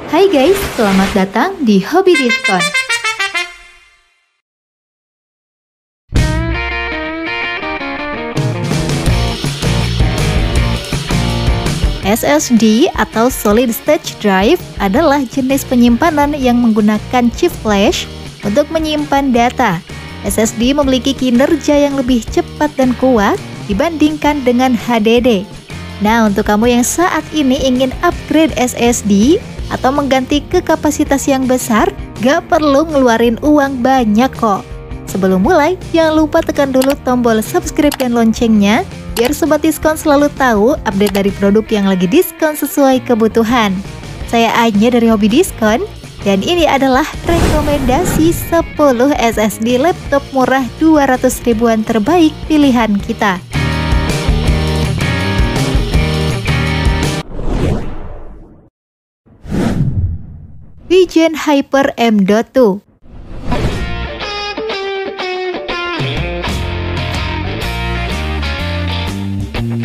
Hai guys, selamat datang di Hobi Diskon. SSD atau Solid State Drive adalah jenis penyimpanan yang menggunakan chip flash untuk menyimpan data. SSD memiliki kinerja yang lebih cepat dan kuat dibandingkan dengan HDD. Nah, untuk kamu yang saat ini ingin upgrade SSD atau mengganti ke kapasitas yang besar, gak perlu ngeluarin uang banyak kok. Sebelum mulai, jangan lupa tekan dulu tombol subscribe dan loncengnya, biar Sobat Diskon selalu tahu update dari produk yang lagi diskon sesuai kebutuhan. Saya Anya dari Hobi Diskon, dan ini adalah rekomendasi 10 SSD laptop murah 200 ribuan terbaik pilihan kita. Vigen Hyper M.2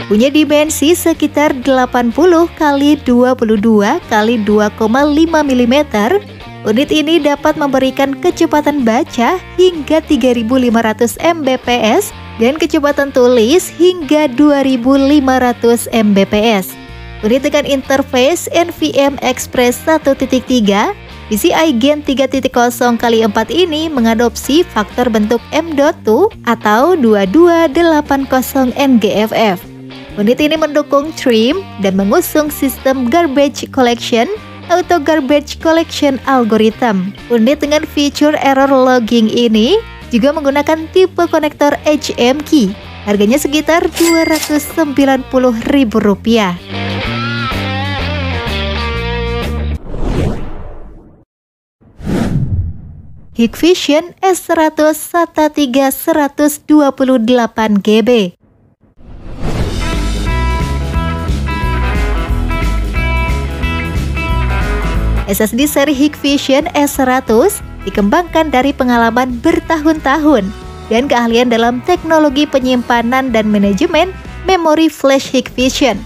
punya dimensi sekitar 80 x 22 x 2,5 mm. Unit ini dapat memberikan kecepatan baca hingga 3500 Mbps dan kecepatan tulis hingga 2500 Mbps. Unit dengan interface NVMe Express 1.3, PCI Gen 3.0 x 4 ini mengadopsi faktor bentuk M.2 atau 2280 NGFF. Unit ini mendukung trim dan mengusung sistem Garbage Collection Auto Garbage Collection Algorithm. Unit dengan fitur error logging ini juga menggunakan tipe konektor HMKey. Harganya sekitar Rp290.000. Hikvision S100 SATA 3 128GB. SSD seri Hikvision S100 dikembangkan dari pengalaman bertahun-tahun dan keahlian dalam teknologi penyimpanan dan manajemen memori flash Hikvision.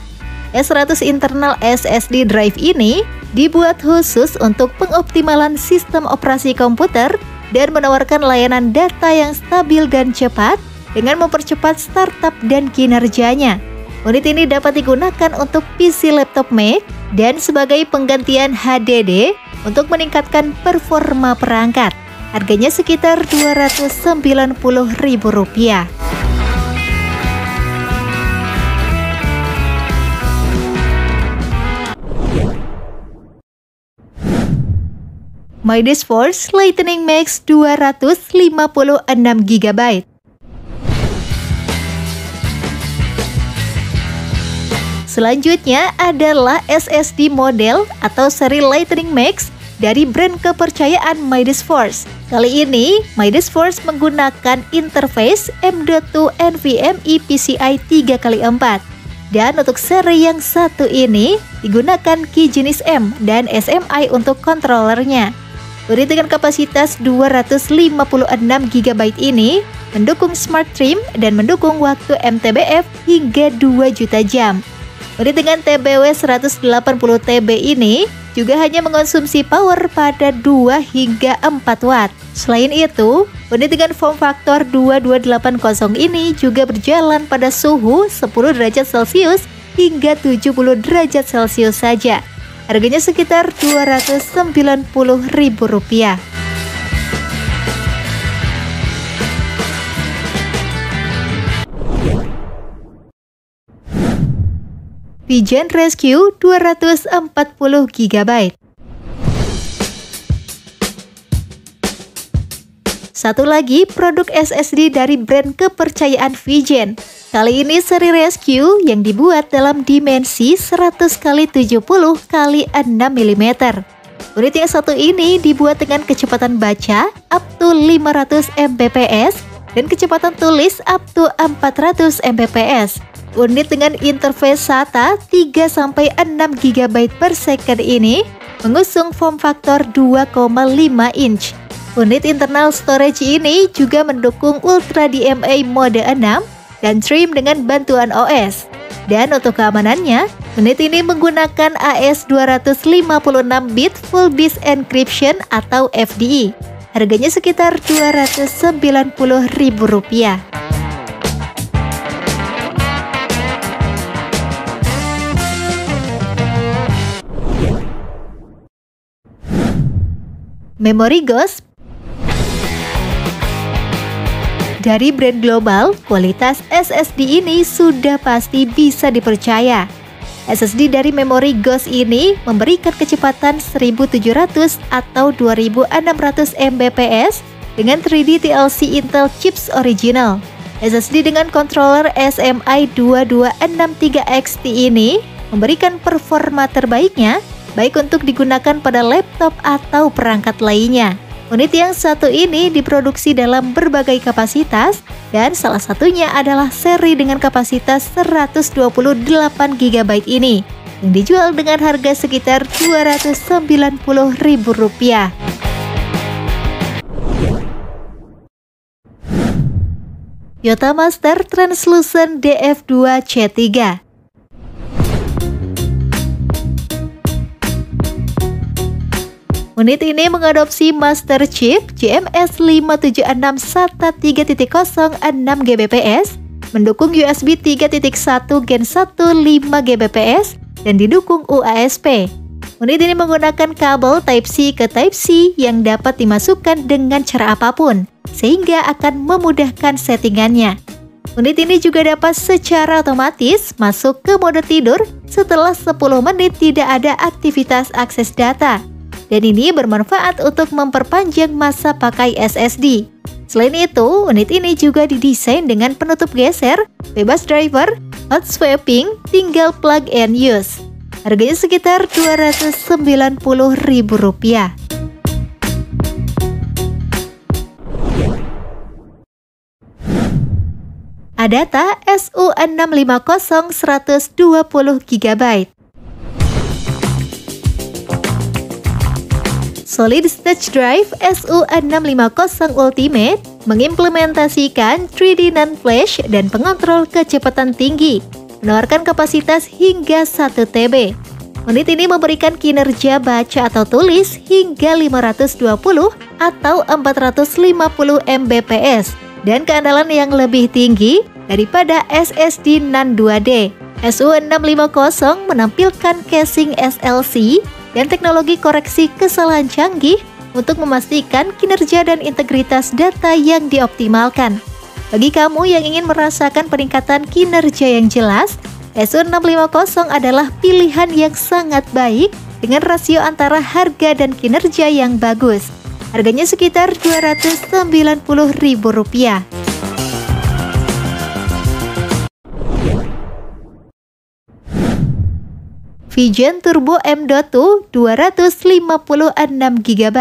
S100 internal SSD drive ini dibuat khusus untuk pengoptimalan sistem operasi komputer dan menawarkan layanan data yang stabil dan cepat dengan mempercepat startup dan kinerjanya. Unit ini dapat digunakan untuk PC laptop Mac dan sebagai penggantian HDD untuk meningkatkan performa perangkat. Harganya sekitar Rp290.000. Midas Force Lightning Max 256GB. Selanjutnya adalah SSD model atau seri Lightning Max dari brand kepercayaan Midas Force. Kali ini, Midas Force menggunakan interface M.2 NVMe PCI 3x4. Dan untuk seri yang satu ini, digunakan key jenis M dan SMI untuk kontrolernya. Unit dengan kapasitas 256GB ini mendukung Smart Trim dan mendukung waktu MTBF hingga 2 juta jam. Unit dengan TBW 180TB ini juga hanya mengonsumsi power pada 2 hingga 4 watt. Selain itu, unit dengan form factor 2280 ini juga berjalan pada suhu 10 derajat Celcius hingga 70 derajat Celcius saja. Harganya sekitar Rp290.000. Vigen Rescue 240GB. Satu lagi produk SSD dari brand kepercayaan Vigen. Kali ini seri Rescue yang dibuat dalam dimensi 100x70x6 mm. Unit yang satu ini dibuat dengan kecepatan baca up to 500 Mbps dan kecepatan tulis up to 400 Mbps. Unit dengan interface SATA 3-6GB per second ini mengusung form factor 2,5 inch. Unit internal storage ini juga mendukung Ultra DMA mode 6 dan trim dengan bantuan OS. Dan untuk keamanannya, unit ini menggunakan AES256-bit Full Disk Encryption atau FDE. Harganya sekitar Rp290.000. Memori Ghost. Dari brand global, kualitas SSD ini sudah pasti bisa dipercaya. SSD dari Memori Ghost ini memberikan kecepatan 1700 atau 2600 Mbps dengan 3D TLC Intel chips original. SSD dengan controller SMI 2263XT ini memberikan performa terbaiknya, baik untuk digunakan pada laptop atau perangkat lainnya. Unit yang satu ini diproduksi dalam berbagai kapasitas dan salah satunya adalah seri dengan kapasitas 128 GB ini yang dijual dengan harga sekitar Rp290.000. Yotamaster Translucent DF2C3. Unit ini mengadopsi master chip GMS 576 SATA 3.0 6 Gbps, mendukung USB 3.1 Gen 1 5 Gbps, dan didukung UASP. Unit ini menggunakan kabel Type-C ke Type-C yang dapat dimasukkan dengan cara apapun, sehingga akan memudahkan settingannya. Unit ini juga dapat secara otomatis masuk ke mode tidur setelah 10 menit tidak ada aktivitas akses data. Dan ini bermanfaat untuk memperpanjang masa pakai SSD. Selain itu, unit ini juga didesain dengan penutup geser, bebas driver, hot swapping, tinggal plug and use. Harganya sekitar Rp290.000. Adata SU650 120 GB. Solid State Drive SU650 Ultimate mengimplementasikan 3D NAND flash dan pengontrol kecepatan tinggi, menawarkan kapasitas hingga 1 TB. Unit ini memberikan kinerja baca atau tulis hingga 520 atau 450 Mbps dan keandalan yang lebih tinggi daripada SSD NAND 2D. SU650 menampilkan casing SLC dan teknologi koreksi kesalahan canggih untuk memastikan kinerja dan integritas data yang dioptimalkan. Bagi kamu yang ingin merasakan peningkatan kinerja yang jelas, SU650 adalah pilihan yang sangat baik dengan rasio antara harga dan kinerja yang bagus. Harganya sekitar Rp290.000. Vision Turbo M.2 256 GB.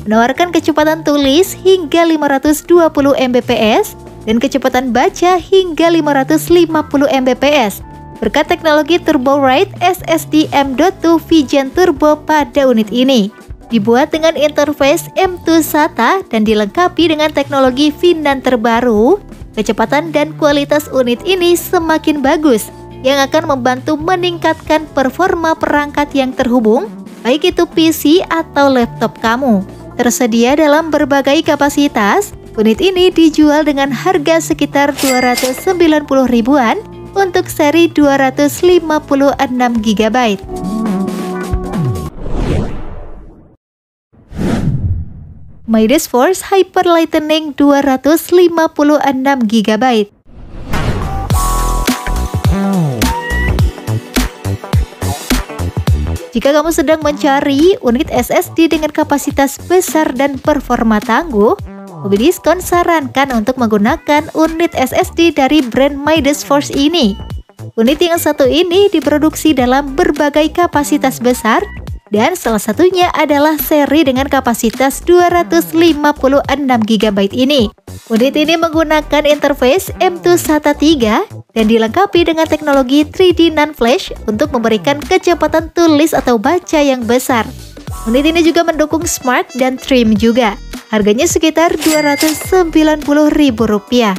Menawarkan kecepatan tulis hingga 520 Mbps dan kecepatan baca hingga 550 Mbps berkat teknologi Turbo Write SSD M.2 Vision Turbo pada unit ini. Dibuat dengan interface M2 SATA dan dilengkapi dengan teknologi VNAND terbaru, kecepatan dan kualitas unit ini semakin bagus, yang akan membantu meningkatkan performa perangkat yang terhubung, baik itu PC atau laptop kamu. Tersedia dalam berbagai kapasitas, unit ini dijual dengan harga sekitar Rp290.000-an untuk seri 256 GB. Midas Force Hyper Lightning 256 GB. Jika kamu sedang mencari unit SSD dengan kapasitas besar dan performa tangguh, Mobidiskon sarankan untuk menggunakan unit SSD dari brand Midas Force ini. Unit yang satu ini diproduksi dalam berbagai kapasitas besar, dan salah satunya adalah seri dengan kapasitas 256 GB ini. Unit ini menggunakan interface M2 SATA 3 dan dilengkapi dengan teknologi 3D NAND flash untuk memberikan kecepatan tulis atau baca yang besar. Unit ini juga mendukung smart dan trim juga. Harganya sekitar Rp290.000.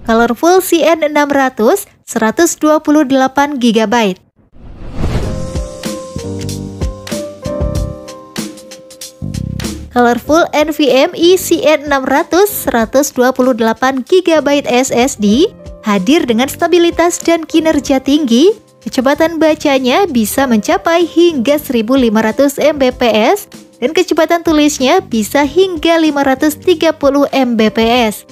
Colorful CN600 128 GB. Colorful NVMe CN600 128 GB SSD hadir dengan stabilitas dan kinerja tinggi. Kecepatan bacanya bisa mencapai hingga 1500 Mbps dan kecepatan tulisnya bisa hingga 530 Mbps.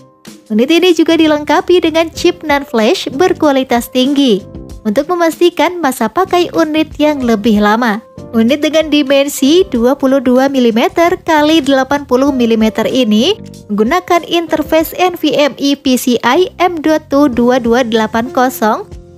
Unit ini juga dilengkapi dengan chip NAND flash berkualitas tinggi untuk memastikan masa pakai unit yang lebih lama. Unit dengan dimensi 22 mm x 80 mm ini menggunakan interface NVMe PCI M.2 2280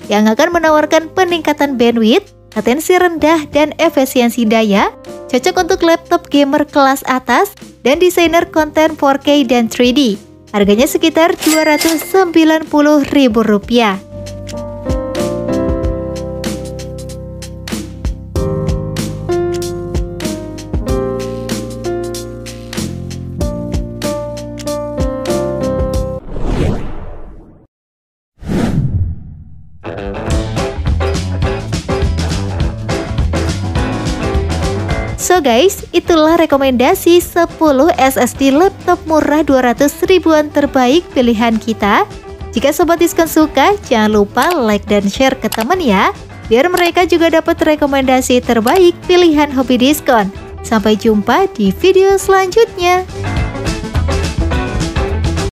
yang akan menawarkan peningkatan bandwidth, latensi rendah, dan efisiensi daya, cocok untuk laptop gamer kelas atas dan desainer konten 4K dan 3D. Harganya sekitar Rp290.000. So guys, itulah rekomendasi 10 SSD laptop murah 200 ribuan terbaik pilihan kita. Jika Sobat Diskon suka, jangan lupa like dan share ke teman ya, biar mereka juga dapat rekomendasi terbaik pilihan hobi diskon. Sampai jumpa di video selanjutnya.